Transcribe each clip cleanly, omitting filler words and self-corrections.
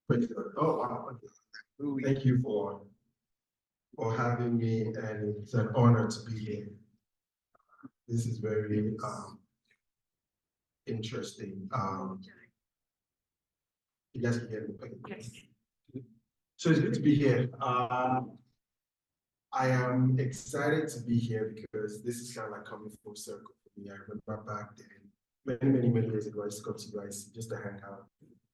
Praise God. Oh, wow. Thank you for having me, and it's an honor to be here. This is very interesting. You guys can hear me. Okay. Yes. So it's good to be here. I am excited to be here because this is kind of like coming full circle for me. I remember back then, many years ago, I used to come to you guys just to hang out.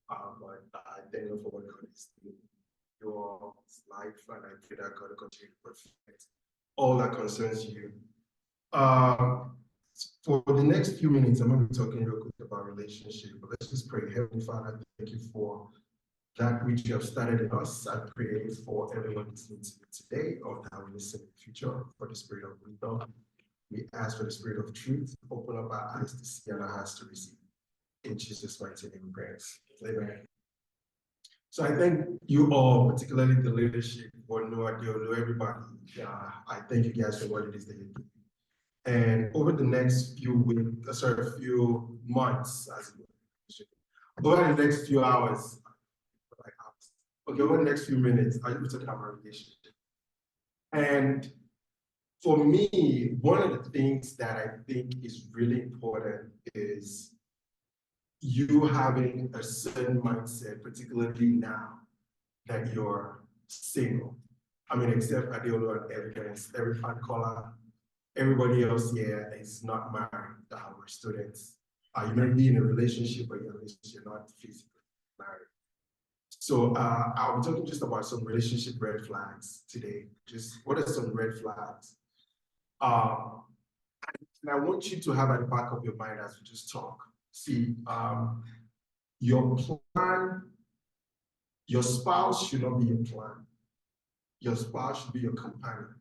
But I thank you for what God is doing in your life, and I pray that God will continue to perfect all that concerns you. For the next few minutes, I'm going to be talking real quick about relationship. But let's just pray. Heavenly Father, thank you for that which you have started in us. I pray for everyone listening to me today, or that will listen in the future, for the spirit of wisdom. We ask for the spirit of truth. Open up our eyes to see and our hearts to receive. In Jesus' mighty name, we pray. Amen. So I thank you all, particularly the leadership, or know everybody. I thank you guys for what it is that you do. And over the next few weeks, few months, over the next few hours, okay, over the next few minutes, I will be talking about relationship. And for me, one of the things that I think is really important is you having a certain mindset, particularly now that you're single. I mean, except Adeolo and evidence, every fan caller, everybody else here is not married. We're students. You may be in a relationship, but you're not physically married. So I'll be talking just about some relationship red flags today. Just what are some red flags? And I want you to have at the back of your mind as we just talk. See, your plan, your spouse should not be your plan. Your spouse should be your companion.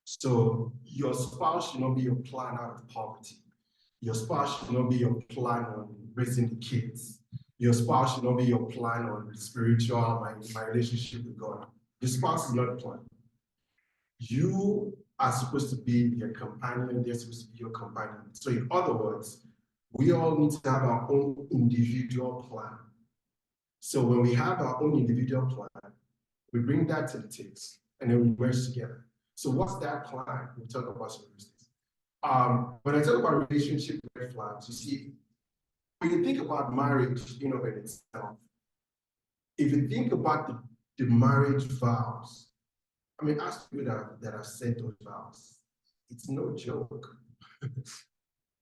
So your spouse should not be your plan out of poverty. Your spouse should not be your plan on raising the kids. Your spouse should not be your plan on spiritual, my relationship with God. Your spouse is not a plan. You are supposed to be your companion, they're supposed to be your companion. So in other words, we all need to have our own individual plan. So when we have our own individual plan, we bring that to the text and then we work together. So what's that plan? We'll talk about some of these things. When I talk about relationship red flags, you see, when you think about marriage in of itself, if you think about the marriage vows, I mean, ask people that have said those vows. It's no joke.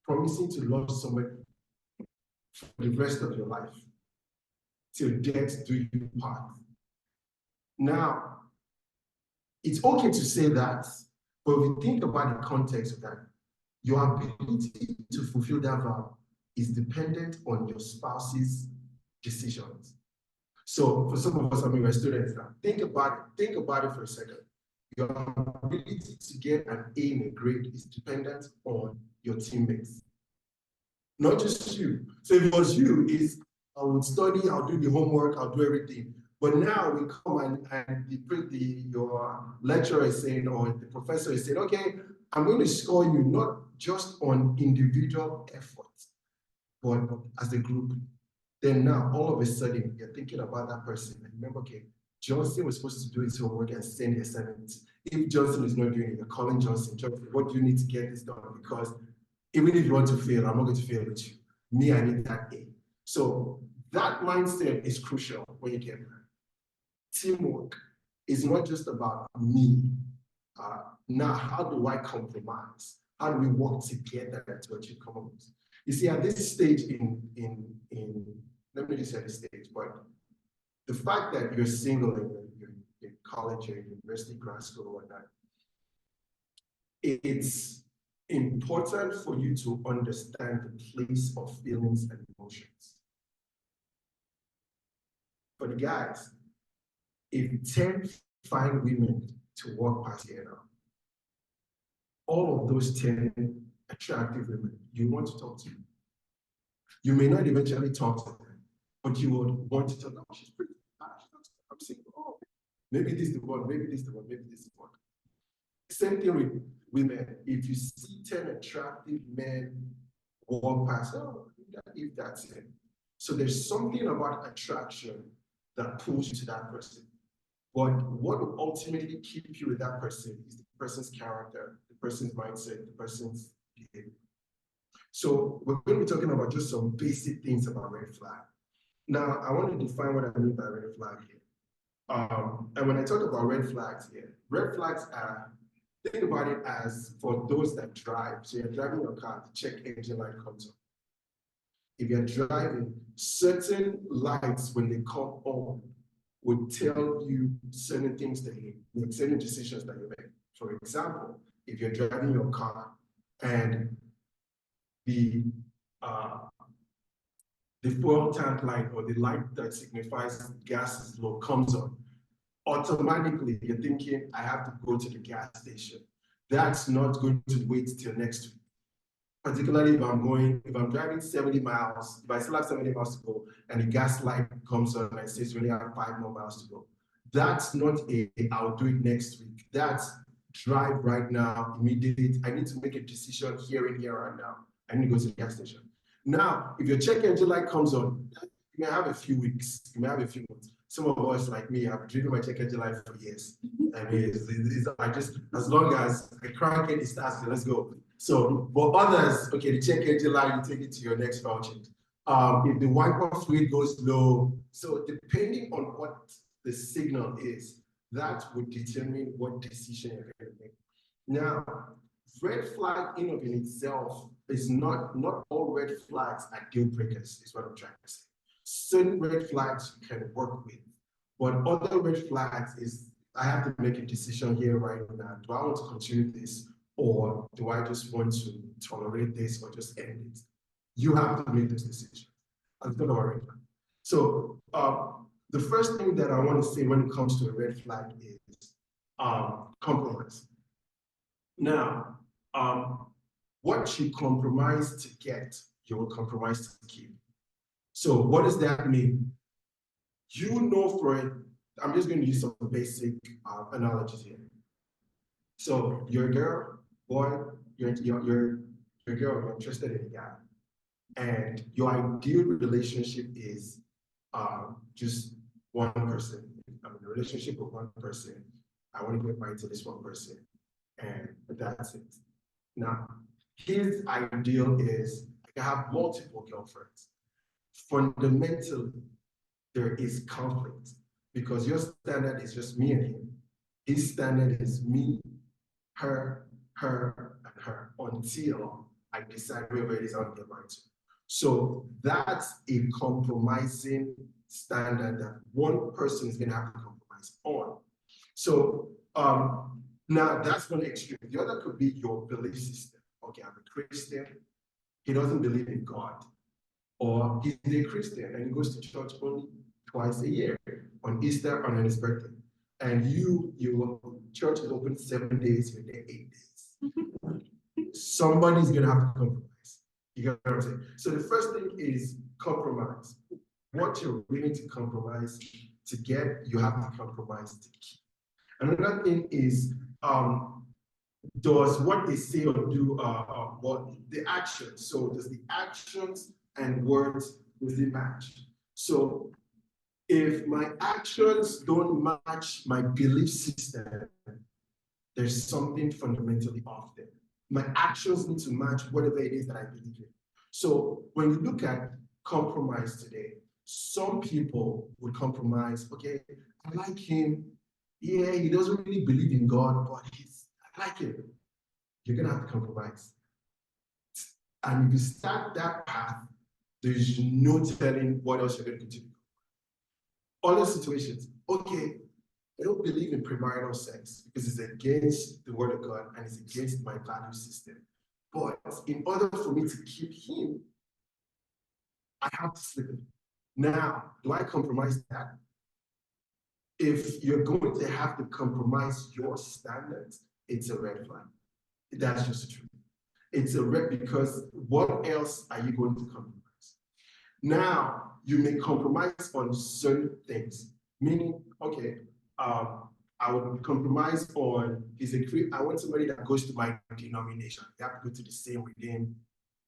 Promising to love somebody for the rest of your life, till death do you part. Now, it's okay to say that, but if you think about the context of that, your ability to fulfill that vow is dependent on your spouse's decisions. So for some of us, I mean, we're students now. Think about it for a second. Your ability to get an A in a grade is dependent on your teammates, not just you. So if it was you, I would study, I'll do the homework, I'll do everything. But now we come and your lecturer is saying, or the professor is saying, okay, I'm going to score you not just on individual effort, but as a group. Then now, all of a sudden, you're thinking about that person. And remember, okay, Johnson was supposed to do his homework and send the assignments. If Johnson is not doing it, you're calling Johnson, what do you need to get this done? Because even if you want to fail, I'm not going to fail with you. Me, I need that A. So that mindset is crucial when you get married. Teamwork is not just about me. Now, how do I compromise? How do we work together to achieve common goals? You see, at this stage let me just say this stage, but the fact that you're single and you're in college or university, grad school, or whatnot, it's important for you to understand the place of feelings and emotions. For the guys, if 10 fine women to walk past here now, all of those 10 attractive women, you want to talk to. You may not eventually talk to them, but you would want to talk. Oh, she's pretty. I'm single. Oh, maybe this is the one, maybe this is the one, maybe this is the one. Same thing with women. If you see 10 attractive men walk past, oh, if that's it. So there's something about attraction that pulls you to that person. But what will ultimately keep you with that person is the person's character, the person's mindset, the person's behavior. So we're going to be talking about just some basic things about red flag. Now, I want to define what I mean by red flag here. And when I talk about red flags here, red flags are, think about it as for those that drive. So you're driving your car, the check engine light comes on. If you're driving, certain lights when they come on would tell you certain things that you make, certain decisions that you make. For example, if you're driving your car and the fuel tank light or the light that signifies gas is low comes on, automatically you're thinking, I have to go to the gas station. That's not going to wait till next week. Particularly if I'm driving 70 miles, if I still have 70 miles to go and the gas light comes on and says you only have 5 more miles to go. That's not I'll do it next week. That's drive right now, immediate. I need to make a decision here and here right now. I need to go to the gas station. Now, if your check engine light comes on, you may have a few weeks, you may have a few months. Some of us, like me, have driven my check engine light for years. I mean, I just, as long as I crank it, it starts, let's go. So, but others, okay, the check engine light, you take it to your next fuel change. If the wiper fluid goes low, so depending on what the signal is, that would determine what decision you're going to make. Now, red flag in of in itself is not all red flags are deal breakers, is what I'm trying to say. Certain red flags you can work with, but other red flags is I have to make a decision here right now. Do I want to continue this, or do I just want to tolerate this or just end it? You have to make those decisions. I'll talk about red flag. So the first thing that I want to say when it comes to a red flag is compromise. Now, what you compromise to get, you will compromise to keep. So what does that mean? You know for it, I'm just going to use some basic analogies here. So you're a girl, boy, you're a girl, you're interested in a guy. And your ideal relationship is just one person. I'm in a relationship with one person. I want to get married to this one person. And that's it. Now, his ideal is I have multiple girlfriends. Fundamentally, there is conflict because your standard is just me and him. His standard is me, her, and her until I decide whoever it is I'll get married to. So that's a compromising standard that one person is going to have to compromise on. So now that's one extreme. The other could be your belief system. Okay, I'm a Christian. He doesn't believe in God. Or he's a Christian and he goes to church only twice a year, on Easter and on his birthday. And church is open 7 days, you're there 8 days. Somebody's gonna have to compromise. You get what I'm saying? So the first thing is compromise. What you're willing to compromise to get, you have to compromise to keep. Another thing is, does what they say or do, what the actions. So does the actions and words, does it match? So if my actions don't match my belief system, there's something fundamentally off there. My actions need to match whatever it is that I believe in. So when you look at compromise today, some people would compromise, okay, I like him. Yeah, he doesn't really believe in God, but I like him. You're gonna have to compromise. And if you start that path, there's no telling what else you're going to do. Other situations, okay, I don't believe in premarital sex because it's against the word of God and it's against my value system. But in order for me to keep him, I have to sleep with him. Now, do I compromise that? If you're going to have to compromise your standards, it's a red flag. That's just the truth. It's a red because what else are you going to compromise? Now, you may compromise on certain things, meaning, okay, I would compromise on, I want somebody that goes to my denomination. You have to go to the same with him.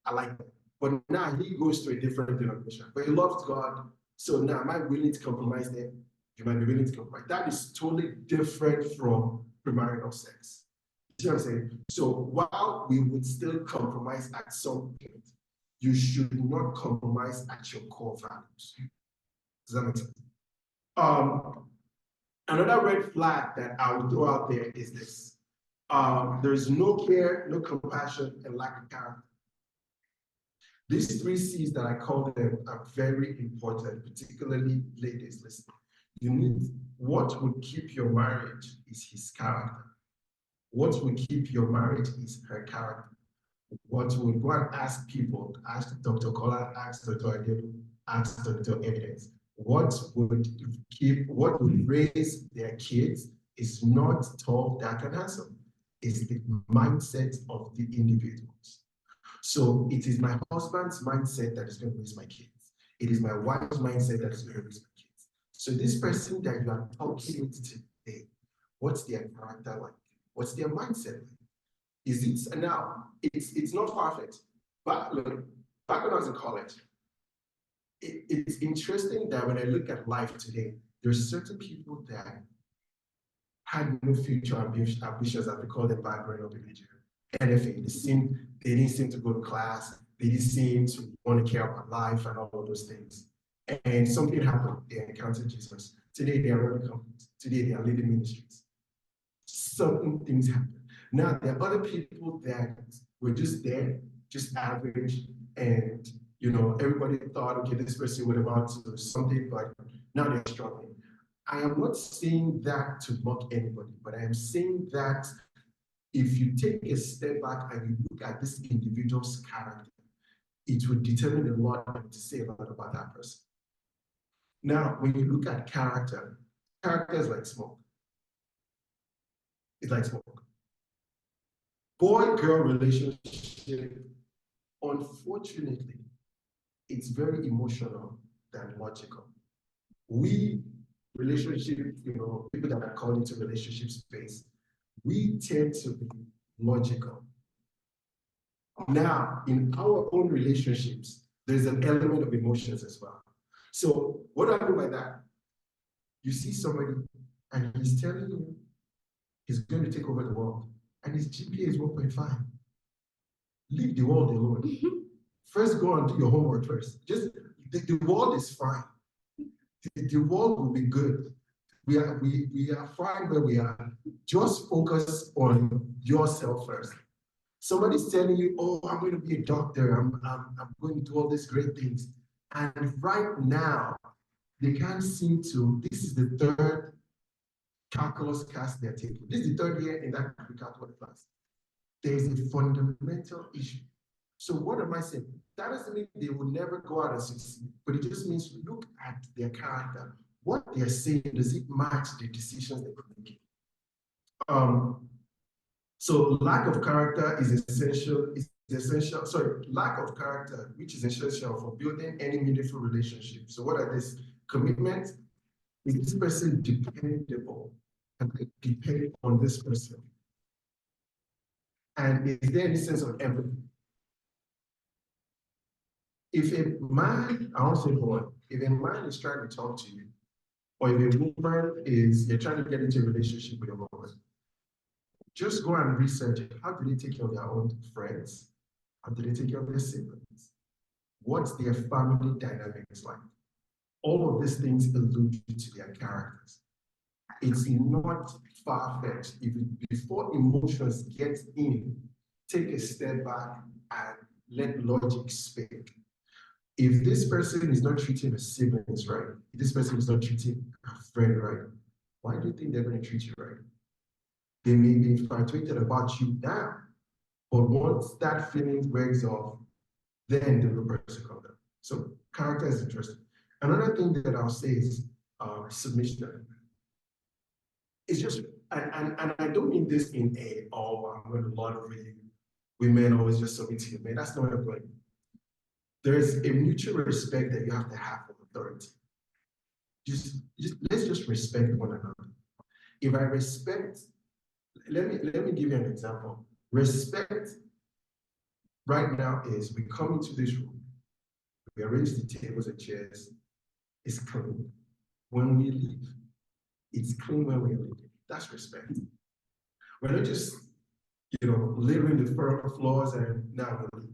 I like that. But now he goes to a different denomination, but he loves God, So now, am I willing to compromise there? You might be willing to compromise. That is totally different from premarital sex. You see what I'm saying? So while we would still compromise at some point, you should not compromise at your core values. Does that make sense? Another red flag that I would throw out there is this. There's no care, no compassion, and lack of character. These three C's that I call them are very important, particularly ladies listening. You need, what would keep your marriage is his character. What would keep your marriage is her character. What would go and ask people, ask Dr. Kola, ask Dr. Adelu, ask Dr. Evidence. What would raise their kids is not tall, dark, and handsome. It's the mindset of the individuals. So it is my husband's mindset that is going to raise my kids. It is my wife's mindset that is going to raise my kids. So this person that you are talking with today, what's their character like? What's their mindset like? Is it now? It's not perfect, but look, back when I was in college, it's interesting that when I look at life today, there's certain people that had no future ambitions, as we call them back growing up in Nigeria. Anything. They didn't seem to go to class. They didn't seem to want to care about life and all of those things. And something happened. They encountered Jesus. Today they are running companies. Today they are leading ministries. Certain things happen. Now there are other people that were just there, just average, and everybody thought, okay, this person would amount to something, but now they're struggling. I am not saying that to mock anybody, but I am saying that if you take a step back and you look at this individual's character, it would determine a lot to say a lot about that person. Now, when you look at character is like smoke. It's like smoke. Boy-girl relationship, unfortunately, it's very emotional than logical. Relationship, people that are called into relationship space, we tend to be logical. Now, in our own relationships, there's an element of emotions as well. So what do I mean by that? You see somebody and he's telling you he's going to take over the world, and his GPA is 1.5. Leave the world alone. First, go and do your homework first. Just the world is fine. The world will be good. We are fine where we are. Just focus on yourself first. Somebody's telling you, oh, I'm going to be a doctor. I'm going to do all these great things. And right now, they can't seem to, this is the third calculus class they're taking. This is the third year in that calculus class. There's a fundamental issue. So what am I saying? That doesn't mean they will never go out and succeed, but it just means look at their character. What they're saying, does it match the decisions they're making? So lack of character is essential. Lack of character, which is essential for building any meaningful relationship. So what are these? Commitment. Is this person dependable? Can I depend on this person? And is there any sense of empathy? If a man, I won't say boy, if a man is trying to talk to you, or if a woman you're trying to get into a relationship with a woman, just go and research it. How do they take care of their own friends? How do they take care of their siblings? What's their family dynamics like? All of these things allude to their characters. It's not far-fetched. Before emotions get in, take a step back and let logic speak. If this person is not treating her siblings right, if this person is not treating her friend right, why do you think they're going to treat you right? They may be infatuated about you now, but once that feeling wears off, then the real person comes out. So character is interesting. Another thing that I'll say is submission. It's just, and I don't mean this in I'm going to lord over you. Women always just submit to you, man. That's not a point. There's a mutual respect that you have to have for authority. Let's just respect one another. If I respect, let me give you an example. Respect right now is we come into this room, we arrange the tables and chairs, is clean when we leave. It's clean when we leave. That's respect. We're not just, littering the floors and now we leave.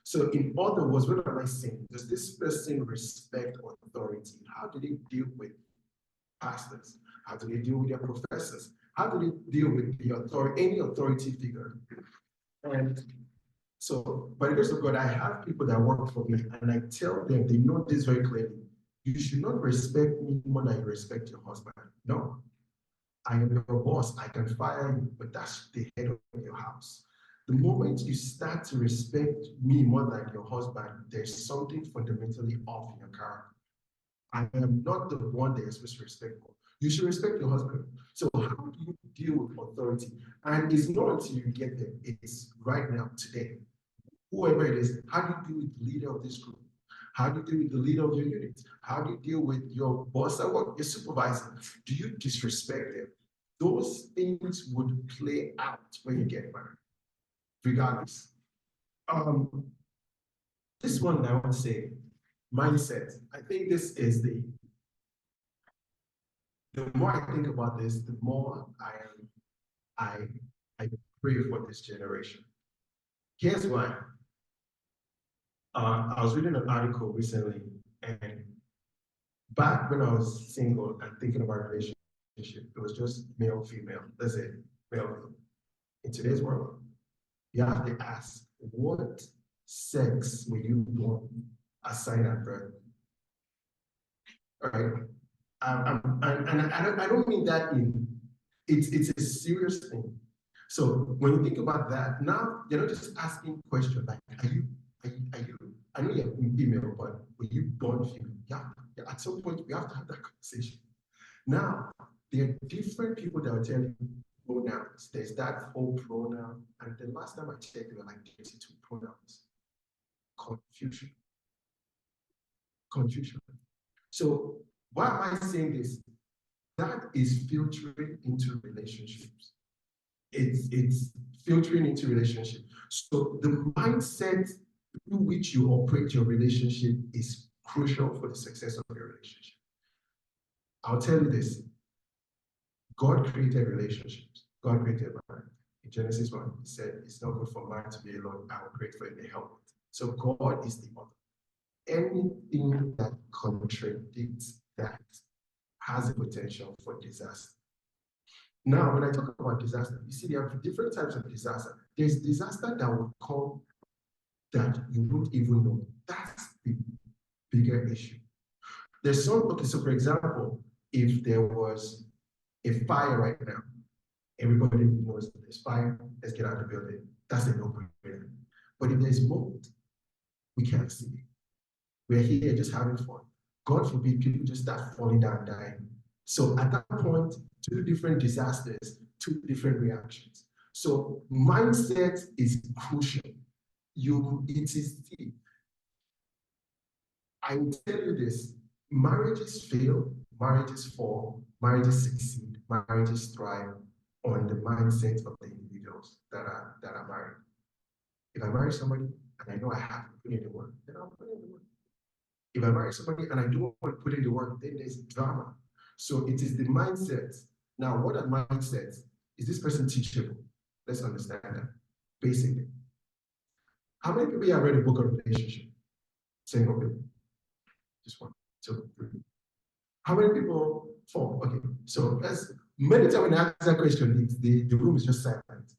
So in other words, what am I saying? Does this person respect authority? How do they deal with pastors? How do they deal with their professors? How do they deal with the authority, any authority figure? And so, by the grace of God, I have people that work for me, and I tell them, they know this very clearly. You should not respect me more than you respect your husband. No, I am your boss. I can fire you, but that's the head of your house. The moment you start to respect me more than your husband, there's something fundamentally off in your character. I am not the one that you're supposed to respect more. You should respect your husband. So how do you deal with authority? And it's not until you get there. It's right now, today. Whoever it is, how do you deal with the leader of this group? How do you deal with the leader of your unit? How do you deal with your boss at work, your supervisor? Do you disrespect them? Those things would play out when you get married, regardless. This one I would say, mindset. I think this is the more I think about this, the more I pray for this generation. Here's why. I was reading an article recently, and back when I was single and thinking about relationship, it was just male, female. That's it, male, female. In today's world, you have to ask, what sex were you born assigned at birth? All right. And I don't mean that it's a serious thing. So when you think about that, now you're not just asking questions like, are you, I know you're female, but were you born female? Yeah, at some point we have to have that conversation. Now, there are different people that will tell you pronouns. There's that whole pronoun, and the last time I checked, there were like 32 pronouns. Confusion. Confusion. So why am I saying this? That is filtering into relationships. It's filtering into relationship. So the mindset through which you operate your relationship is crucial for the success of your relationship. I'll tell you this. God created relationships. God created man. In Genesis 1, he said, it's not good for man to be alone. I will create for him a help. So God is the author. Anything that contradicts that has a potential for disaster. Now, when I talk about disaster, you see, there are different types of disaster. There's disaster that will come that you don't even know. That's the bigger issue. There's some, okay, so for example, if there was a fire right now, everybody knows there's fire, let's get out of the building. That's a no-brainer. But if there's mold, we can't see it. We're here just having fun. God forbid people just start falling down and dying. So at that point, two different disasters, two different reactions. So mindset is crucial. It is key. I will tell you this, marriages fail, marriages fall, marriages succeed, marriages thrive on the mindset of the individuals that are married. If I marry somebody and I know I have to put in the work, then I'll put in the work. If I marry somebody and I don't want to put in the work, then there's drama. So it is the mindset. Now, what are mindsets? Is this person teachable? Let's understand that, basically. How many people have read a book on relationship? Single people. Just one, two, three. How many people? Four. Okay. So many times when I ask that question, the room is just silent.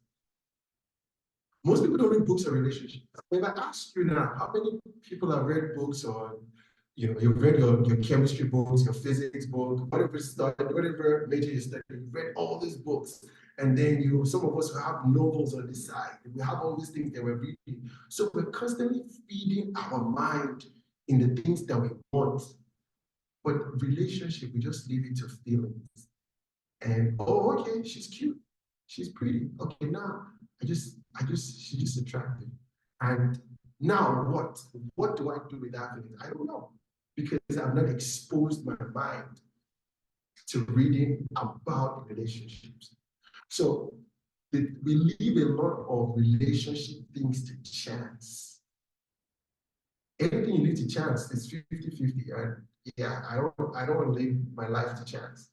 Most people don't read books on relationships. If I ask you now, how many people have read books on, you've read your chemistry books, your physics book, whatever major you study, you've read all these books. And then some of us have novels on the side. We have all these things that we're reading. So we're constantly feeding our mind in the things that we want. But relationship, we just leave it to feelings. And, oh, okay, she's cute. She's pretty. Okay, now she's just attractive. And now what? What do I do with that feeling? I don't know. Because I've not exposed my mind to reading about relationships. So we leave a lot of relationship things to chance. Anything you leave to chance is 50-50. And Yeah, I don't want to live my life to chance.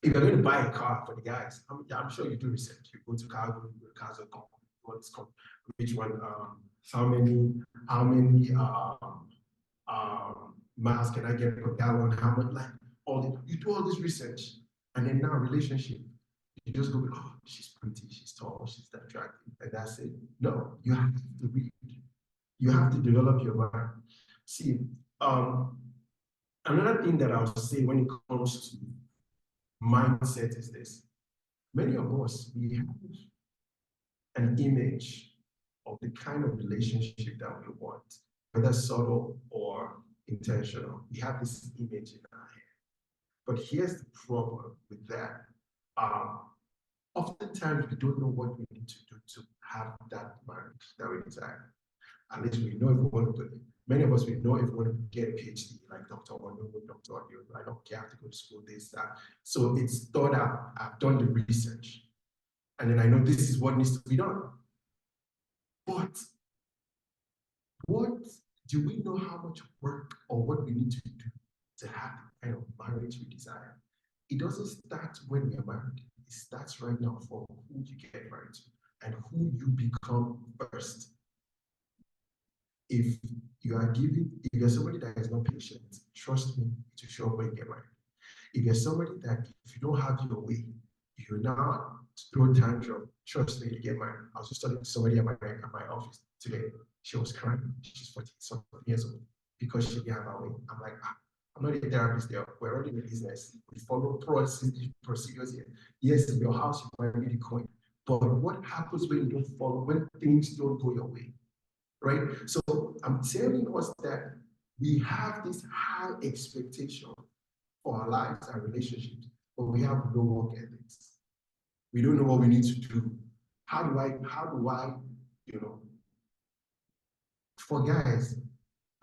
If you're going to buy a car for the guys, I'm sure you do research. You go to Cargo, you go to Cargo, what's called, which one, how many miles can I get per gallon? How much, like, you do all this research, and then now relationship, you just go, oh, she's pretty, she's tall, she's attractive, and that's it. No, you have to read. You have to develop your mind. See, another thing that I'll say when it comes to mindset is this. Many of us, we have an image of the kind of relationship that we want, whether subtle or intentional. We have this image in our head. But here's the problem with that. Oftentimes, we don't know what we need to do to have that marriage that we desire. At least we know if we want to, many of us, we know if we want to get a PhD, like Dr. Wano, Dr. Audio, I don't care, I have to go to school, this, that. So it's thought out, I've done the research, and then I know this is what needs to be done. But what do we know how much work or what we need to do to have the kind of marriage we desire? It doesn't start when you're married. It starts right now for who you get married to and who you become first. If you're somebody that is not patient, trust me, to show up when you get married. If you're somebody that if you don't have your way, you're not throw tantrum, trust me, to get married. I was just talking to somebody at my office today. She was crying. She's 40 something years old because she didn't have her way. I'm like, I'm not a therapist there. We're running a business. We follow procedures here. Yes, in your house, you might be the coin. But what happens when you don't follow, when things don't go your way? Right? So I'm telling us that we have this high expectation for our lives and relationships, but we have no work ethics. We don't know what we need to do. How do I, for guys,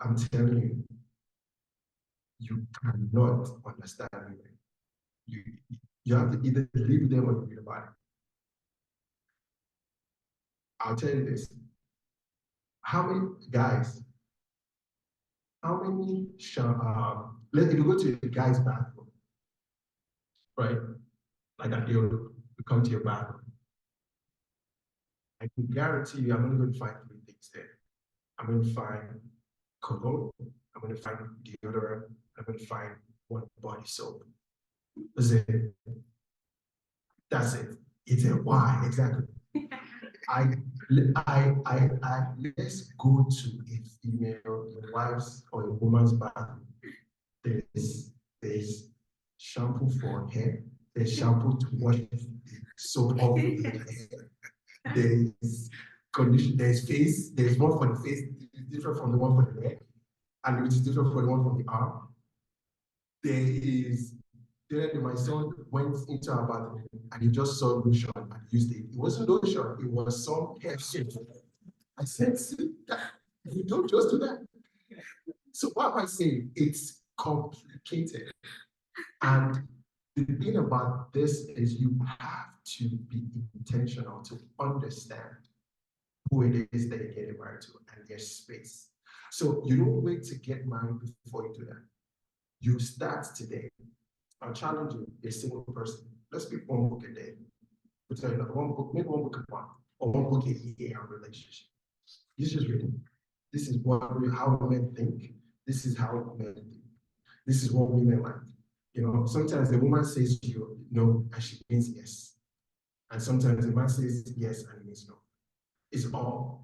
I'm telling you, you cannot understand women. You have to either live with them or read about it. I'll tell you this. How many guys, if you go to a guy's bathroom, right? Like you come to your bathroom. I can guarantee you, I'm only going to find three things there. I'm going to find cologne, I'm going to find deodorant, I'm going to find one body soap. That's it. That's it. It's a why, exactly. Let's go to a female, a wife's or a woman's bathroom. There's shampoo for hair, there's shampoo to wash the soap off the hair. There's condition, there's face, there's one for the face, different from the one for the leg, and which is different from the one for the arm. Then my son went into our bathroom and he just saw lotion and used it. It wasn't lotion, it was some hair soap. I said, you don't just do that. So what am I saying? It's complicated. And the thing about this is you have to be intentional to understand who it is that you're getting married to and their space. So you don't wait to get married before you do that. You start today. I'll challenge you, a single person. Let's pick one book a day. We'll tell you one book, maybe one book a month, or one book a year on relationship. You just read it. This is how women think. This is how men think. This is what women like. Sometimes the woman says you no, and she means yes. And sometimes the man says yes and he means no. It's all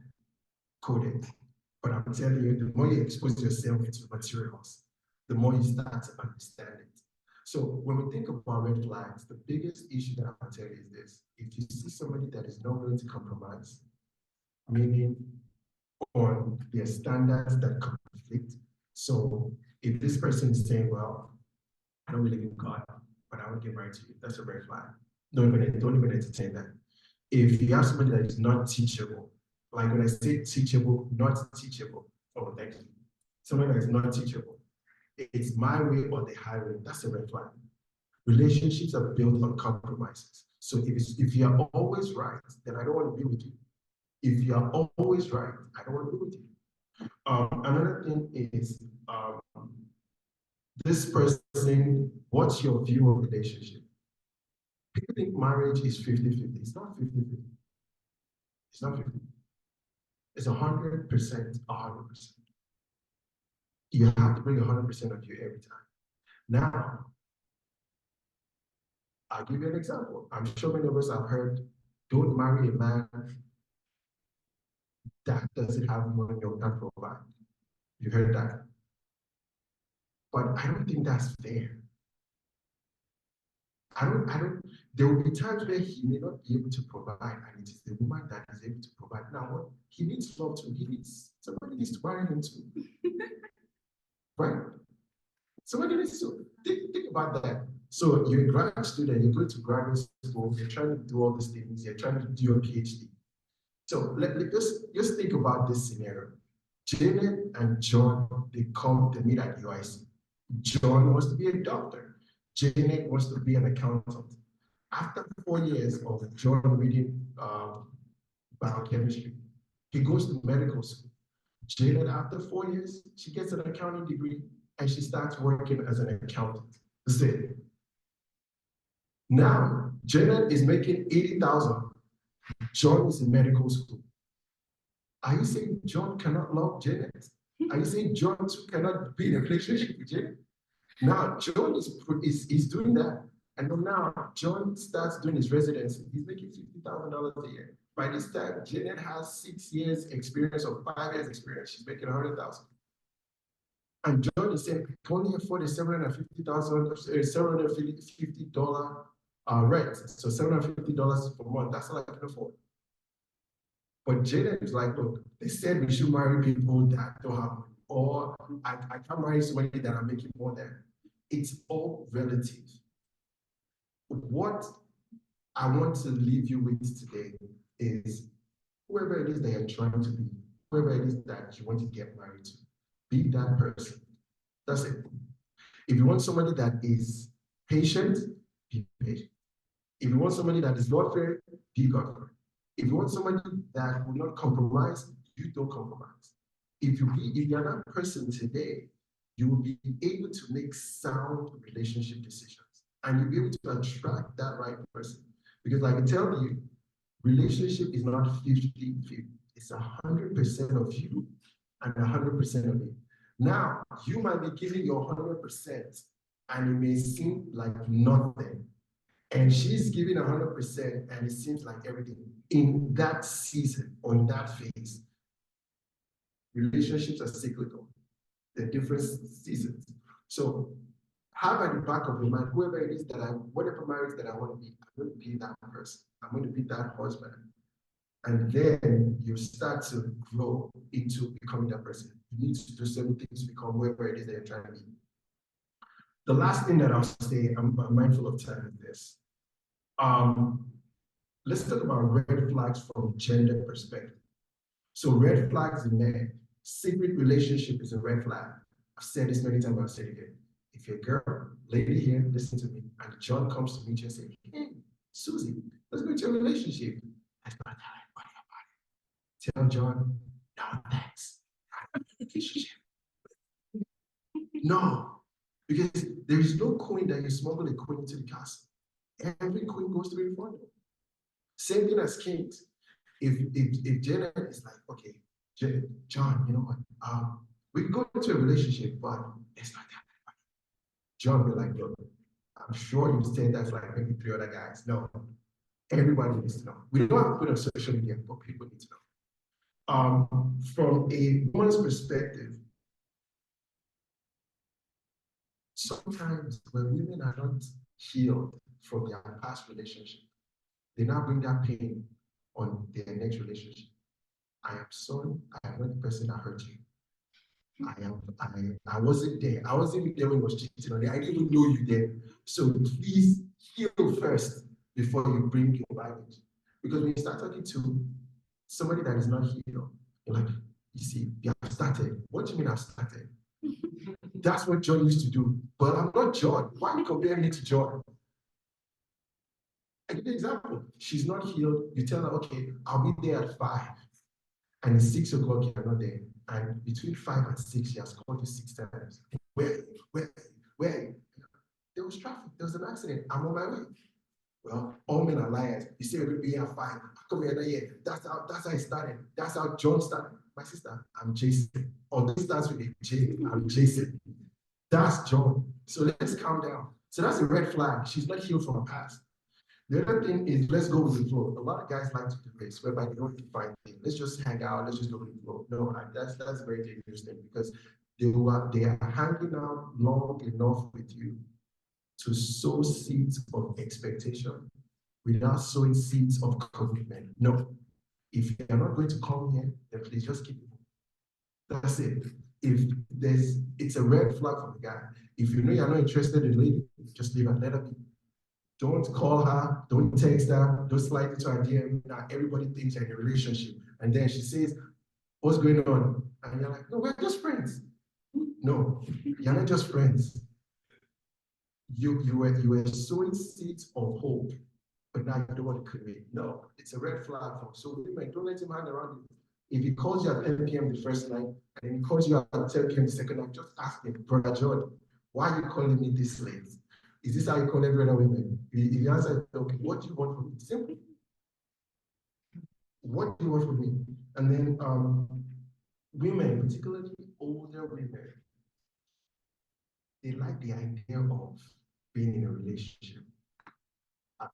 coded. But I'm telling you, the more you expose yourself to materials, the more you start to understand it. So when we think about red flags, the biggest issue that I'll tell you is this. If you see somebody that is not willing to compromise, meaning on their standards that conflict. So if this person is saying, well, I don't believe in God, but I would get married to you, that's a red flag. Don't even entertain that. If you have somebody that is not teachable, like when I say teachable, not teachable, oh, thank you. Somebody that is not teachable, it's my way or the highway, that's a red flag. Relationships are built on compromises. So if you are always right, then I don't want to be with you. If you are always right, I don't want to be with you. Another thing is this person, what's your view of relationship? People think marriage is 50-50. It's not 50-50. It's not 50. It's 100%, 100%. You have to bring 100% of you every time. Now, I'll give you an example. I'm sure many of us have heard, don't marry a man that doesn't have money or can't provide. You heard that. But I don't think that's fair. There will be times where he may not be able to provide, and it is the woman that is able to provide. Now, what? He needs love too. Somebody needs to marry him too. Right? Somebody needs to think about that. So you're a grad student, you're going to graduate school, you're trying to do all these things, you're trying to do your PhD. So just think about this scenario. Janet and John, they meet at UIC. John wants to be a doctor. Janet wants to be an accountant. After 4 years of John reading biochemistry, he goes to medical school. Janet, after 4 years, she gets an accounting degree and she starts working as an accountant. That's it. Now, Janet is making 80,000. John is in medical school. Are you saying John cannot love Janet? Are you saying John too cannot be in a relationship with Janet? Now, John is doing that. And now John starts doing his residency. He's making $50,000 a year. By this time, Janet has 6 years experience or 5 years experience. She's making 100,000. And John is saying, I can only afford a $750 rent. So $750 per month, that's all I can afford. But Jaden is like, look, they said we should marry people that don't have money, or I can't marry somebody that I'm making more than. It's all relative. What I want to leave you with today is whoever it is that you're trying to be, whoever it is that you want to get married to, be that person. That's it. If you want somebody that is patient, be patient. If you want somebody that is God-fearing, be God-fearing. If you want somebody that will not compromise, you don't compromise. If you're that person today, you will be able to make sound relationship decisions. And you'll be able to attract that right person. Because like I tell you, relationship is not 50-50. It's 100% of you and 100% of me. Now, you might be giving your 100% and it may seem like nothing. And she's giving 100% and it seems like everything. In that season or in that phase, relationships are cyclical. They're different seasons. So have at the back of your mind, whoever it is whatever marriage that I want to be, I'm going to be that person. I'm going to be that husband. And then you start to grow into becoming that person. You need to do certain things to become whoever it is that you're trying to be. The last thing that I'll say, I'm mindful of time, is this. Let's talk about red flags from gender perspective. So red flags in men, secret relationship is a red flag. I've said this many times, I'll say it again. If you're a girl, lady here, listen to me, and John comes to meet you and say, hey, Susie, let's go into a relationship. That's not how I want it. Tell John, no, thanks. Relationship. No, because there is no coin that you smuggle a coin into the castle. Every coin goes to the front door. Same thing as kings. If Janet is like, okay, John, you know what? We can go into a relationship, but it's not that. John will be like, look, I'm sure you said that's like maybe 3 other guys. No, everybody needs to know. We don't have to put it on social media, but people need to know. From a woman's perspective, sometimes when women are not healed from their past relationship, they now bring that pain on their next relationship. I am sorry, I am not the person that hurt you. I wasn't there. I wasn't even there when he was cheating on you. I didn't even know you there. So please heal first before you bring your baggage. Because when you start talking to somebody that is not healed, you're like, you see, you have started. What do you mean I've started? That's what John used to do. But I'm not John. Why are you comparing me to John? I give you an example. She's not healed. You tell her, okay, I'll be there at 5. And it's 6 o'clock, you're not there. And between 5 and 6, she has called you 6 times. Where? There was traffic. There was an accident. I'm on my way. Well, all men are liars. You say we're being at 5. I come here, yeah. That's how it started. That's how John started. My sister, I'm Jason. Or this starts with a J. I'm Jason. That's John. So let's calm down. So that's a red flag. She's not healed from her past. The other thing is, let's go with the flow. A lot of guys like to do this, whereby they don't define things. Let's just hang out. Let's just go with the flow. No, that's a very dangerous thing, because they are hanging out long enough with you to sow seeds of expectation without sowing seeds of commitment. No. If you're not going to come here, then please just keep it. That's it. If it's a red flag for the guy. If you know you're not interested in the lady, just leave her, let her be. Don't call her, don't text her, don't slide into her DM. Now everybody thinks you're in a relationship. And then she says, what's going on? And you're like, no, we're just friends. No, you're not just friends. You were sowing seeds of hope, but now you don't want to commit. No, it's a red flag. So women, don't let him hang around you. If he calls you at 10 p.m. the first night, and then he calls you at 10 p.m. the second night, just ask him, Brother John, why are you calling me this late? Is this how you call every other woman? If the answer is okay, what do you want from me? Simple. What do you want from me? And then women, particularly older women, they like the idea of being in a relationship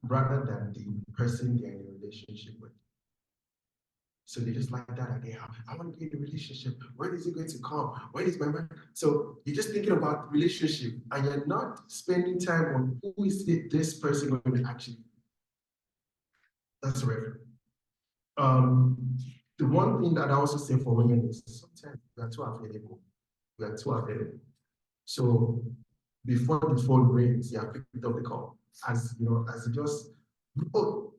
rather than the person they're in a relationship with. So they just like that idea. I want to be in a relationship. When is it going to come? When is my man? So you're just thinking about relationship, and you're not spending time on who is this person going to actually. That's right. The one thing that I also say for women is sometimes we are too available. We are too available. So before the phone rings, you have picked up the call. As you know, as it just, oh,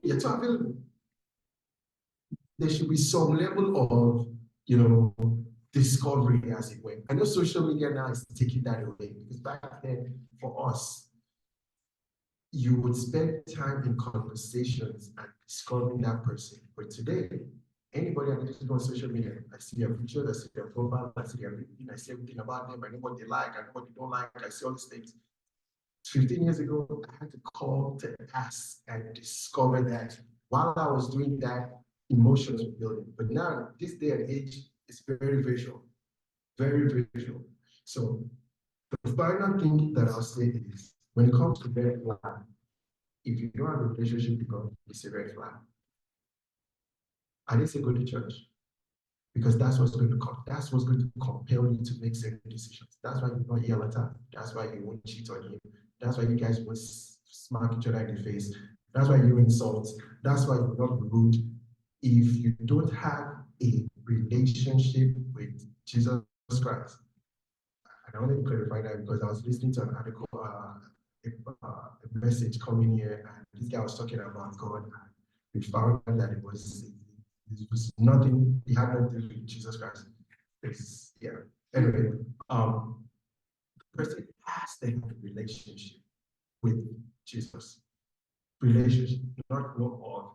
you're too available. There should be some level of, discovery, as it were. I know social media now is taking that away, because back then, for us, you would spend time in conversations and discovering that person. But today, anybody I just go on social media, I see their pictures, I see their profile, I see their LinkedIn, I see everything about them, I know what they like, I know what they don't like, I see all these things. 15 years ago, I had to call to ask and discover that. While I was doing that, emotions were building. But now, this day and age, it's very visual, very visual. So the final thing that I'll say is, when it comes to red flag, if you don't have a relationship with God, it's a red flag. I didn't say go to church, because that's what's going to compel you to make certain decisions. That's why you don't yell at her. That's why you won't cheat on him. That's why you guys won't smack each other in the face. That's why you insult. That's why you're not rude. If you don't have a relationship with Jesus Christ, and I wanted to clarify that because I was listening to an article, a message coming here, and this guy was talking about God, and we found that it was nothing, he had nothing to do with Jesus Christ. Anyway, the person has to have a relationship with Jesus. Relationship, not no or.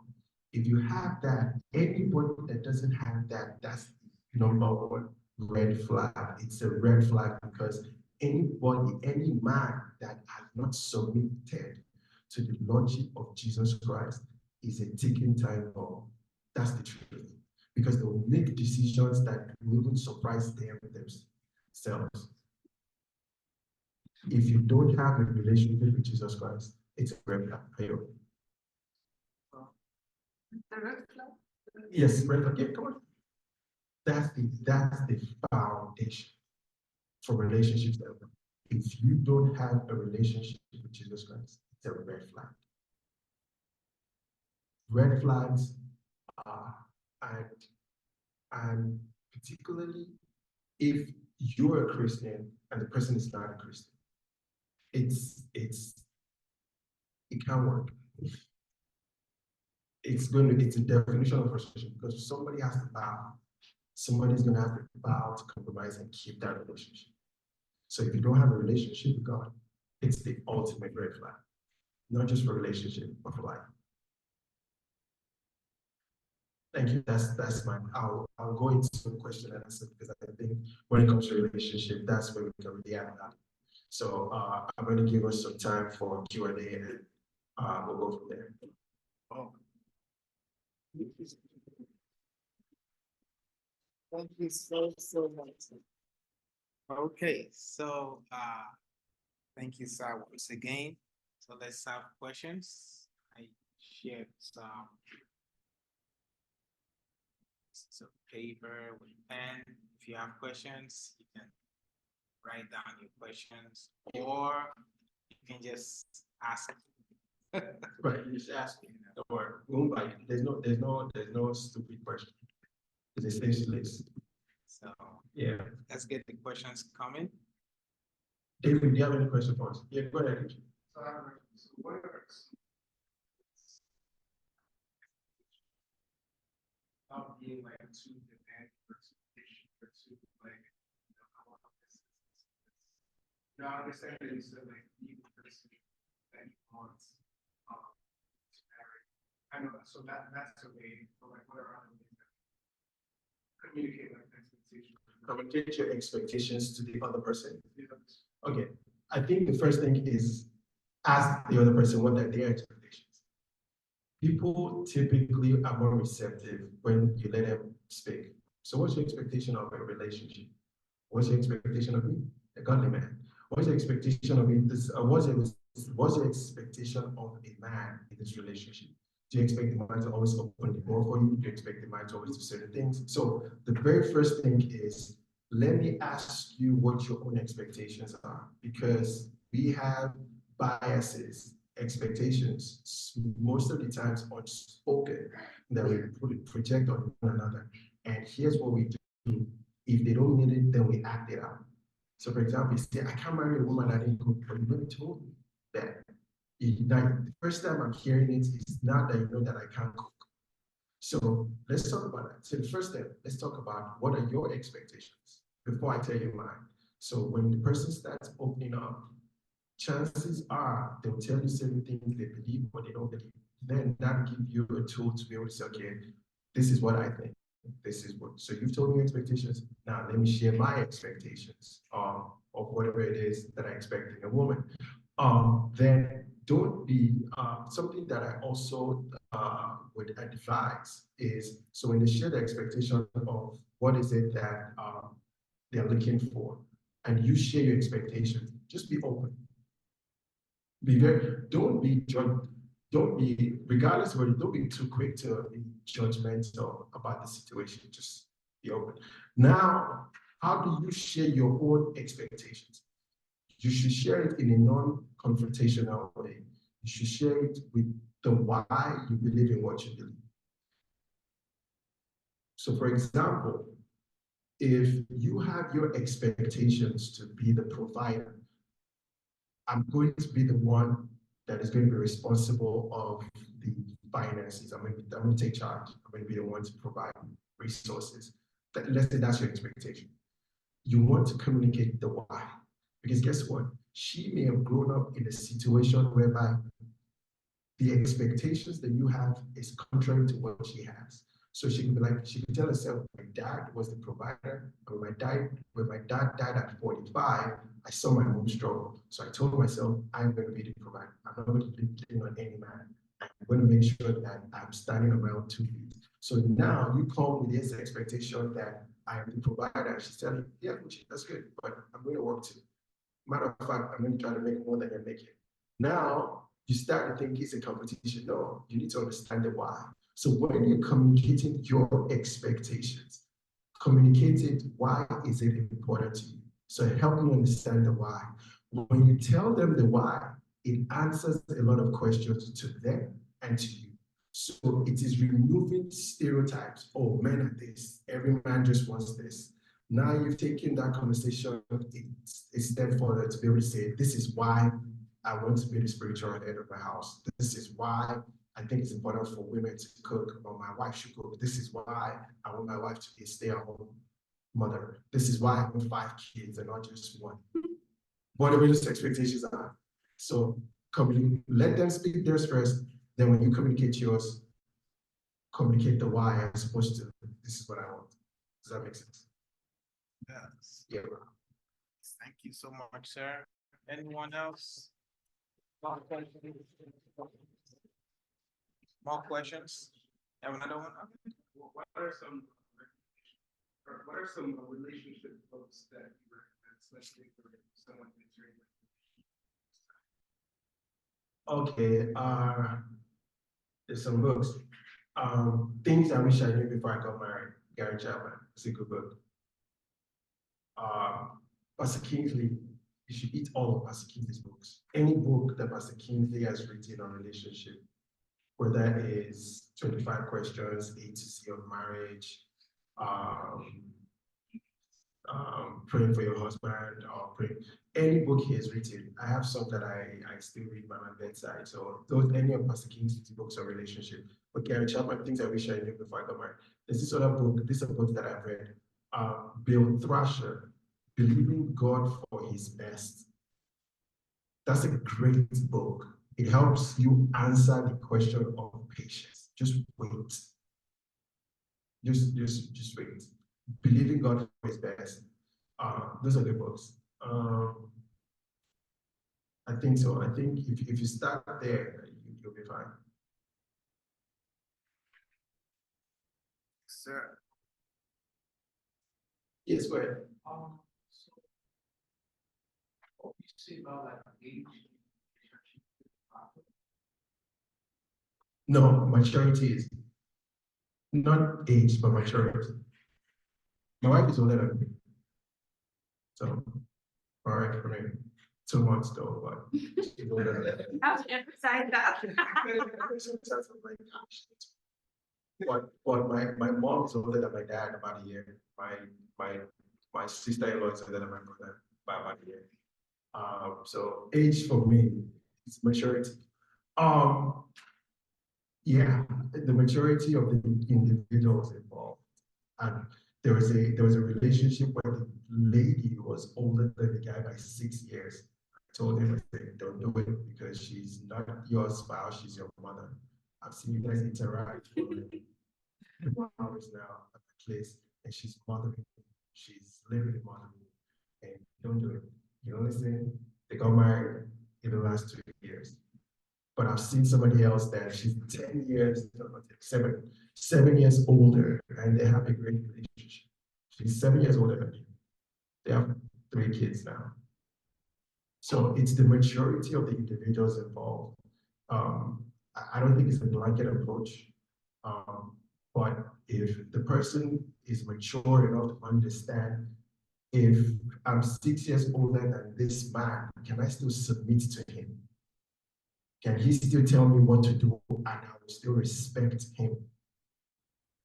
If you have that, anybody that doesn't have that, that's number one red flag. It's a red flag, because anybody, any man that has not submitted to the Lordship of Jesus Christ is a ticking time bomb. That's the truth. Because they will make decisions that will even surprise them themselves. If you don't have a relationship with Jesus Christ, it's a red flag. Yes, red flag. Yeah, come on. That's the foundation for relationships. If you don't have a relationship with Jesus Christ, it's a red flag. Red flags are, and particularly if you're a Christian and the person is not a Christian, it can't work. It's a definition of frustration, because somebody has to bow. Somebody's going to have to bow to compromise and keep that relationship. So if you don't have a relationship with God, it's the ultimate red flag, not just for relationship, but for life. Thank you. That's mine. I'll go into the question and answer because I think when it comes to relationship, that's where we can really add that. So I'm going to give us some time for Q&A and we'll go from there. Oh. Thank you so much. Okay, so thank you, sir, once again. So let's have questions. I shared some paper with pen. If you have questions, you can write down your questions, or you can just ask. Right, you just ask me. Don't worry. We won't bite. There's no stupid question. It's a safe place. So Yeah. let's get the questions coming. David, do you have any question for us? Yeah, go ahead. So what are about being like too demanding or too patient or too like, how long this is? I understand that you said like be the person that you want to marry. I know that, so that's a way, but like what are other ways that communicate like expectations? Communicate your expectations to the other person. Yeah. Okay. I think the first thing is ask the other person what are their expectations. People typically are more receptive when you let them speak. So what's your expectation of a relationship? What's your expectation of me? A godly man. What's your expectation of me? What's your expectation of a man in this relationship? Do you expect the man to always open the door for you? Do you expect the man to always do certain things? So the very first thing is, let me ask you what your own expectations are, because we have biases, expectations, most of the times unspoken, that we project on one another. And here's what we do. If they don't mean it, then we act it out. So for example, you say, I can't marry a woman that didn't cook, but you never told me that. The first time I'm hearing it is not that you know that I can't cook. So let's talk about that. So the first step, let's talk about what are your expectations before I tell you mine. So when the person starts opening up, chances are they'll tell you certain things they believe or they don't believe. Then that'll give you a tool to be able to say, okay, this is what I think. This is what, so you've told me expectations. Now let me share my expectations of whatever it is that I expect in a woman. Then don't be, something that I also would advise is, so when they share the expectation of what is it that they're looking for, and you share your expectations, just be open. Be very, don't be, regardless of what, don't be too quick to be judgmental about the situation. Just be open. Now, how do you share your own expectations? You should share it in a non-confrontational way. You should share it with the why you believe in what you believe. So for example, if you have your expectations to be the provider, I'm going to be the one that is going to be responsible of the finances. I'm going to take charge. I'm going to be the one to provide resources. Let's say that's your expectation. You want to communicate the why. Because guess what? She may have grown up in a situation whereby the expectations that you have is contrary to what she has. So she can be like, she can tell herself, my dad was the provider. When my dad died at 45, I saw my mom struggle. So I told myself, I'm going to be the provider. I'm not going to depend on any man. I'm going to make sure that I'm standing on my own 2 feet. So now you come with this expectation that I am the provider. She's telling you, yeah, that's good, but I'm going to work too. Matter of fact, I'm going to try to make more than you're making. Now, you start to think it's a competition. No, you need to understand the why. So when you're communicating your expectations, communicate it, why is it important to you? So help me understand the why. When you tell them the why, it answers a lot of questions to them and to you. So it is removing stereotypes. Oh, men are this. Every man just wants this. Now you've taken that conversation a step further to be able to say, this is why I want to be the spiritual head of my house. This is why I think it's important for women to cook, or my wife should cook. This is why I want my wife to be a stay-at-home mother. This is why I want 5 kids and not just one. Whatever those expectations are. So let them speak theirs first. Then when you communicate yours, communicate the why as opposed to this is what I want. Does that make sense? Yes. Yeah. Thank you so much, sir. Anyone else? More questions? More questions? Have another one? Okay. What are some, or what are some relationship books that you recommend, especially for someone entering? Okay, there's some books. Things I wish I knew before I got married. Gary Chapman. It's a good book. Pastor Kingsley, you should eat all of Pastor Kingsley's books. Any book that Pastor Kingsley has written on relationship, whether it is 25 questions, A to C of marriage, praying for your husband, or praying, any book he has written. I have some that I still read by my bedside. So those any of Pastor Kingsley's books on relationship. But Gary Chapman, things I wish I knew before I got married. There's this other book, this is a book that I've read. Bill Thrasher, Believing God for His Best. That's a great book. It helps you answer the question of patience. Just wait. Just wait. Believing God for His best. Those are good books. I think so. I think if you start there, you'll be fine. Sir. Yes, go ahead. So what you say about like age? No, maturity is not age, but maturity. My wife is older than me. So, all right for me. 2 months though, but she's older than me. I was emphasize that. But my mom is older than my dad about a year. My sister-in-law is older than my brother by about a year. So age for me is maturity. Yeah, the maturity of the individuals involved. And there was a relationship where the lady was older than the guy by 6 years. I told him, I said, don't do it because she's not your spouse, she's your mother. I've seen you guys interact for hours now at the place, and she's mothering me. She's literally mothering me. And don't do it. You know, listen, they got married in the last 2 years. But I've seen somebody else that she's 10 years, no, not 10, 7 years older, and they have a great relationship. She's 7 years older than me. They have 3 kids now. So it's the maturity of the individuals involved. I don't think it's a blanket approach. But if the person is mature enough to understand, if I'm 6 years older than this man, can I still submit to him? Can he still tell me what to do and I will still respect him?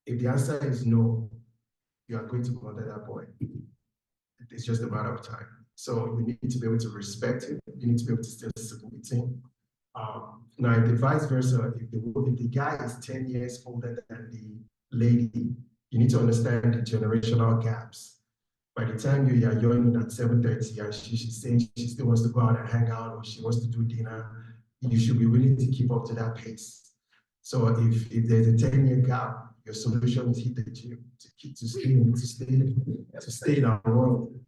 If the answer is no, you are going to murder that boy. It's just a matter of time. So you need to be able to respect him. You need to be able to still submit him. Now, if the vice versa, if the guy is 10 years older than the lady, you need to understand the generational gaps. By the time you are yawning at 7:30 and she's saying she still wants to go out and hang out or she wants to do dinner, you should be willing to keep up to that pace. So if there's a 10-year gap, your solution is hit the gym to stay in our world.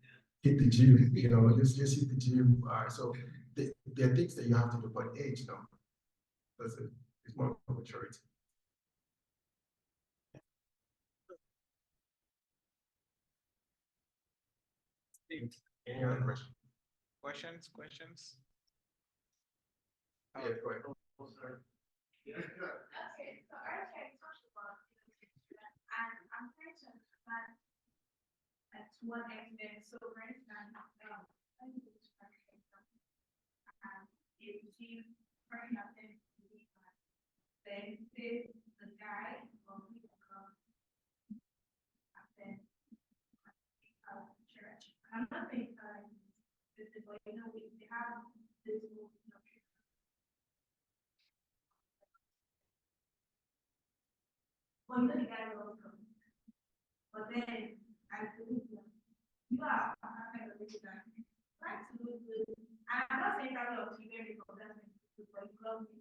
Hit the gym, you know, just hit the gym. So there are things that you have to do, but age, no. That's it. It's more maturity. Any other question? Questions? Yeah, go ahead. Oh, sorry. Yeah. Okay, so I talked about and I'm trying to understand to what extent, so for instance, if she pregnant then say the guy will become and then church. I'm not saying this is like, you know, we have this move, you know, well, you know, the guy will come. But then I believe you are a kind of guy. Try to look good. I'm not saying that you're too very because you love me.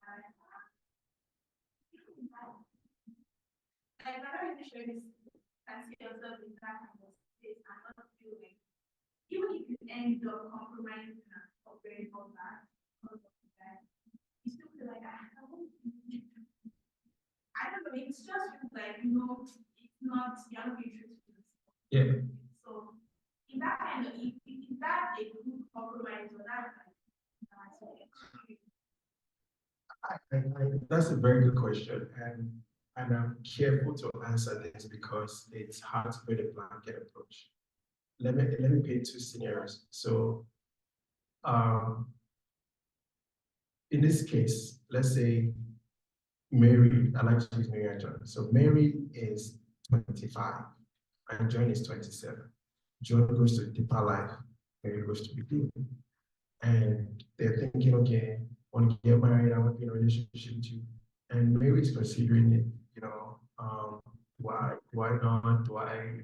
Like, I'm not really sure this can see yourself in that kind of space and not feel like, even if you end up compromising and operating on that, because of that, you still feel like, I don't know, it's just like, it's not, you're not being true to yourself. Yeah. So, in that kind of, in that a good compromise or that, That's a very good question, and I'm careful to answer this because it's hard to put a blanket approach. Let me paint two scenarios. So, in this case, let's say Mary, I like to use Mary and John. So Mary is 25 and John is 27. John goes to deeper life, Mary goes to beginning. And they're thinking, okay, I want to get married, I want to be in a relationship with you. And Mary is considering it, why not? Do I,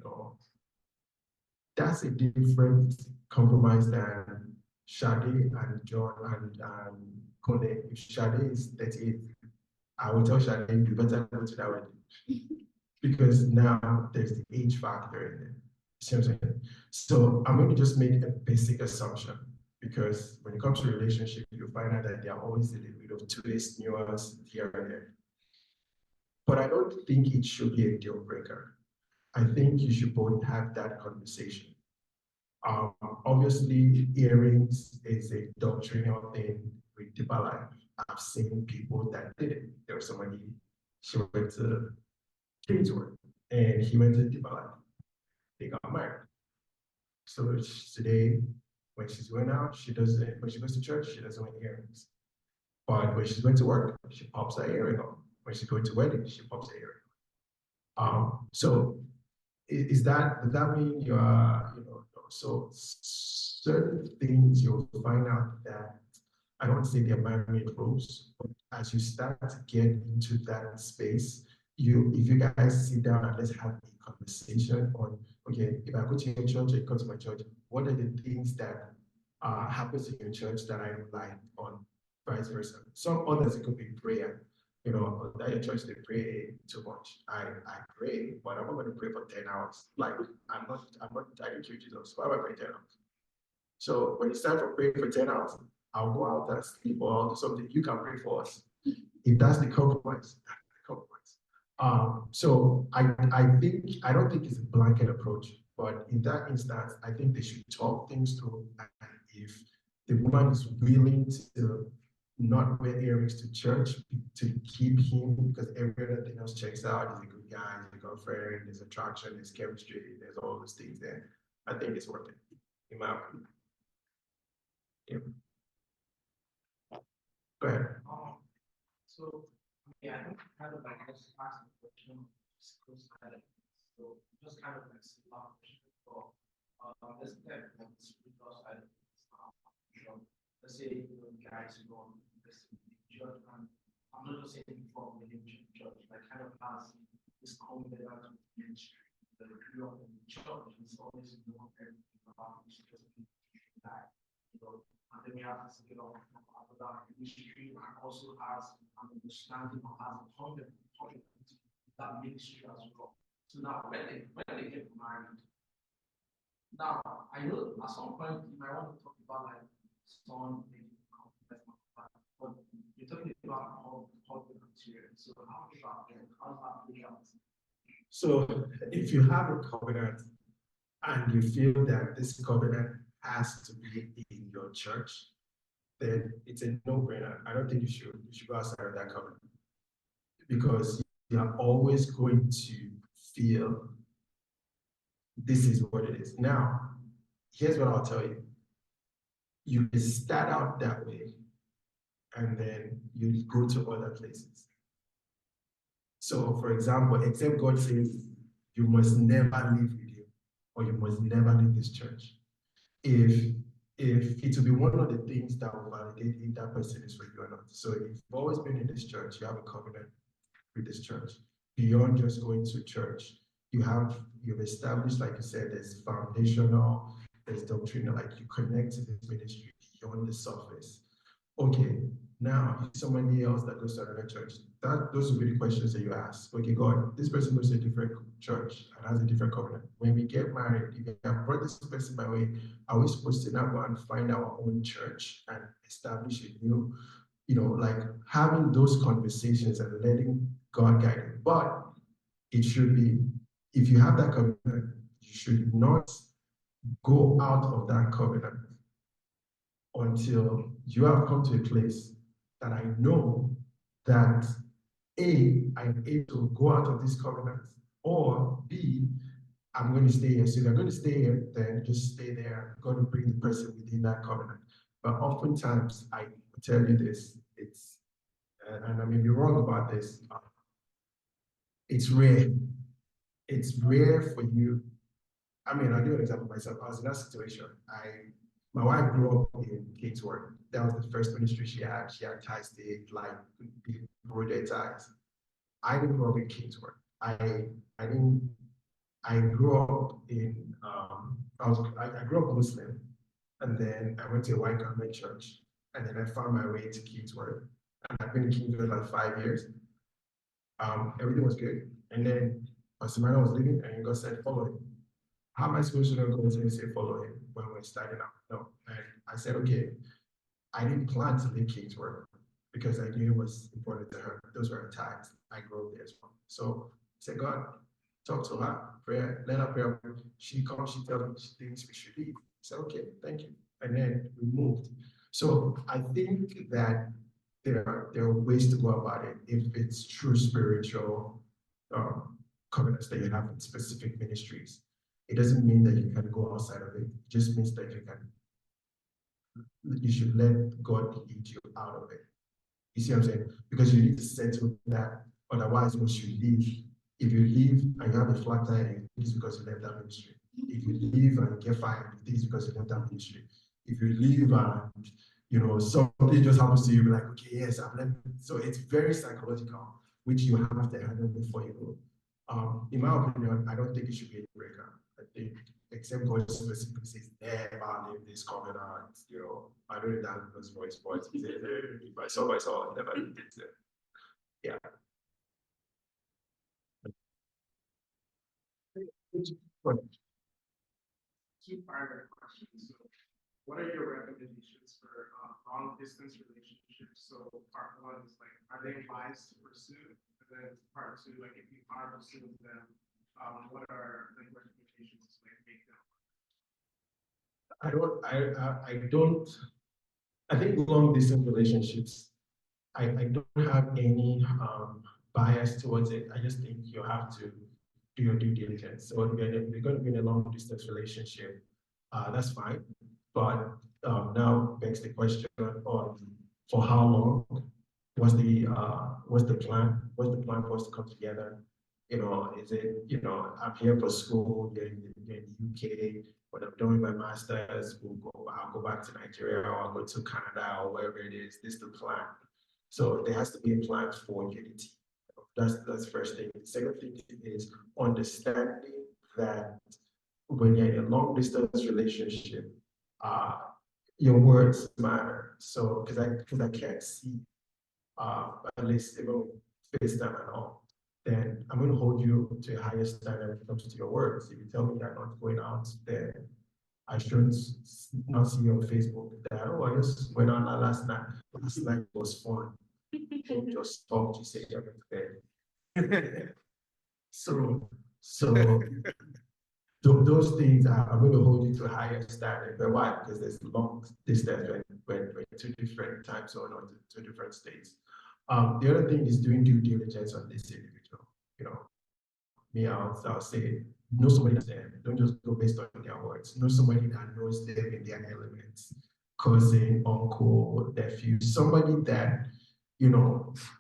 that's a different compromise than Shade and John and Kone. If Shade is 38, I will tell Shade, you better go to that wedding. Because now there's the age factor in it. See what I'm saying? So I'm going to just make a basic assumption, because when it comes to relationship, you'll find out that there are always a little bit of twist, nuance here and there. But I don't think it should be a deal breaker. I think you should both have that conversation. Obviously, earrings is a doctrinal thing with deeper life. I've seen people that did it. There was somebody, she went to Kingswood and he went to deeper life. They got married. So today, when she's going out, when she goes to church, she doesn't wear earrings. But when she's going to work, she pops her earring on. When she's going to wedding, she pops her earring on. So does that mean you are, so certain things you'll find out that, I don't say they're man-made rules, but as you start to get into that space, if you guys sit down and let's have a conversation on, okay, if I go to your church, I come to my church, what are the things that happens in your church that I don't like, on vice versa. Some others, it could be prayer. That your church, they pray too much. I pray, but I'm not going to pray for 10 hours. Like, I'm not dying to Jesus. Why am I praying 10 hours? So when it's time for praying for 10 hours, I'll go out and sleep or I'll do something. You can pray for us. If that's the compromise, that's the compromise. So I don't think it's a blanket approach, but in that instance, I think they should talk things through. And if the woman is willing to not wear earrings to church to keep him, because everything else checks out, he's a good guy, he's a girlfriend, there's attraction, there's chemistry, there's all those things there. I think it's worth it, in my opinion. Yeah. Go ahead. So, yeah, I think kind of like just asking the question, so just kind of like see how let's get the spiritual side of this. Let's say guys who go this church, and I'm not just saying from the church, like kind of has this common to ministry. The grew up in the church is always known everything about this that, and then we have to get off about ministry and also has an understanding or has a hunger that ministry as well. So now when they get married, now I know at some point you might want to talk about like son maybe but you're talking about how the material. So how does that play out? So if you have a covenant and you feel that this covenant has to be in your church, then it's a no-brainer. I don't think you should go outside of that covenant, because you are always going to feel this is what it is. Now, here's what I'll tell you. You can start out that way, and then you go to other places. So, for example, except God says you must never live with you, or you must never leave this church. If it will be one of the things that will validate if that person is for you or not. So if you've always been in this church, you have a covenant with this church. Beyond just going to church, you've established, like you said, there's foundational, there's doctrinal, like you connect to this ministry beyond the surface. Okay, Now, if somebody else that goes to another church, those will be the questions that you ask. Okay, God, this person goes to a different church and has a different covenant. When we get married, if I brought this person my way, are we supposed to now go and find our own church and establish a new, like having those conversations and letting God guide you? But it should be, if you have that covenant, you should not go out of that covenant until you have come to a place that I know that A, I'm able to go out of this covenant, or B, I'm going to stay here. So if you're going to stay here, then just stay there. God will bring the person within that covenant. But oftentimes, I tell you this, and I may be wrong about this, it's rare. It's rare for you. I mean, I'll give an example myself. I was in that situation. My wife grew up in Kingsworth. That was the first ministry she had. She had ties to it, like grew their ties. I didn't grow up in Kingsworth. I didn't. I grew up in. I grew up Muslim, and then I went to a white government church, and then I found my way to Kingsworth, and I've been in Kingsworth like 5 years. Everything was good, and then Pastor Mano was leaving, and God said, "Follow him." How am I supposed to go and say follow him when we're starting out? No, and I said, okay, I didn't plan to leave Kingsworth because I knew it was important to her. Those were her ties. I grew up there as well. So I said, God, talk to her, prayer, let her pray. She comes, she tells me she thinks we should leave. I said, okay, thank you. And then we moved. So I think that there are ways to go about it if it's true spiritual covenants that you have in specific ministries. It doesn't mean that you can go outside of it. It just means that you should let God lead you out of it. You see what I'm saying? Because you need to settle that. Otherwise, once you leave, if you leave and you have a flat tire, it's because you left that ministry. If you leave and you get fired, it's because you left that ministry. If you leave and something just happens to you, you're like, okay, yes, I've left. So it's very psychological, which you have to handle before you go. In my opinion, I don't think it should be a breaker. I think, except God specifically says, never leave this covenant. I don't know that was voice, but he said, if I saw, never leave this. Yeah. Two-part question. So, what are your recommendations for long distance relationships? So, part one is like, are they wise to pursue? And then part two, like, if you are pursuing them, what are like recommendations to like make them? I think long distance relationships, I don't have any bias towards it. I just think you have to do your due diligence. So if you're going to be in a long distance relationship, that's fine. But now begs the question on for how long? What's the plan? What's the plan for us to come together? Is it, I'm here for school, you're in the UK, when I'm doing my master's, I'll go back to Nigeria or I'll go to Canada or wherever it is. This is the plan. So there has to be a plan for unity. That's the first thing. The second thing is understanding that when you're in a long distance relationship, your words matter. So because I can't see at least even FaceTime and all, then I'm going to hold you to a higher standard when it comes to your words. If you tell me you're not going out, then I shouldn't not see you on Facebook that, oh, I just went on last night. Last night was fun. Just talk to say you're going to bed. So those things are going to hold you to a higher standard. But why? Because there's long distance when two different time zones or two different states. The other thing is doing due diligence on this individual. I'll say, know somebody that's there. Don't just go based on their words. Know somebody that knows them in their elements. Cousin, uncle, nephew, somebody that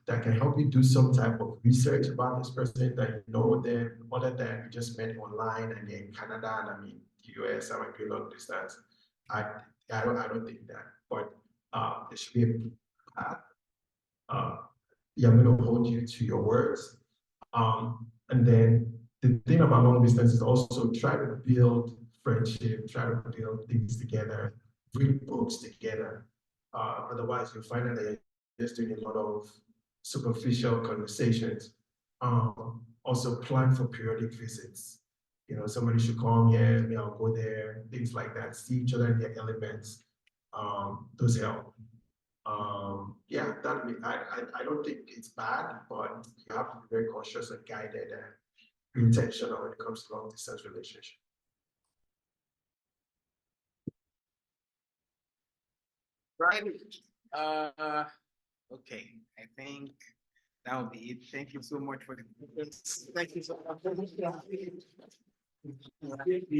that can help you do some type of research about this person, that you know them, other than you just met online and they're in Canada and I'm in the US, I might be long distance. I don't think that, but there should be a path. Yeah, I'm going to hold you to your words. And then the thing about long distance is also try to build friendship, try to build things together, read books together. Otherwise, you'll find out that just doing a lot of superficial conversations. Also plan for periodic visits. You know, somebody should come here, me, I'll go there, things like that. See each other in their elements. Those help. Yeah, I don't think it's bad, but you have to be very cautious and guided and intentional when it comes to long distance relationship. Right. Okay, I think that will be it. Thank you so much for the questions. Thank you so much.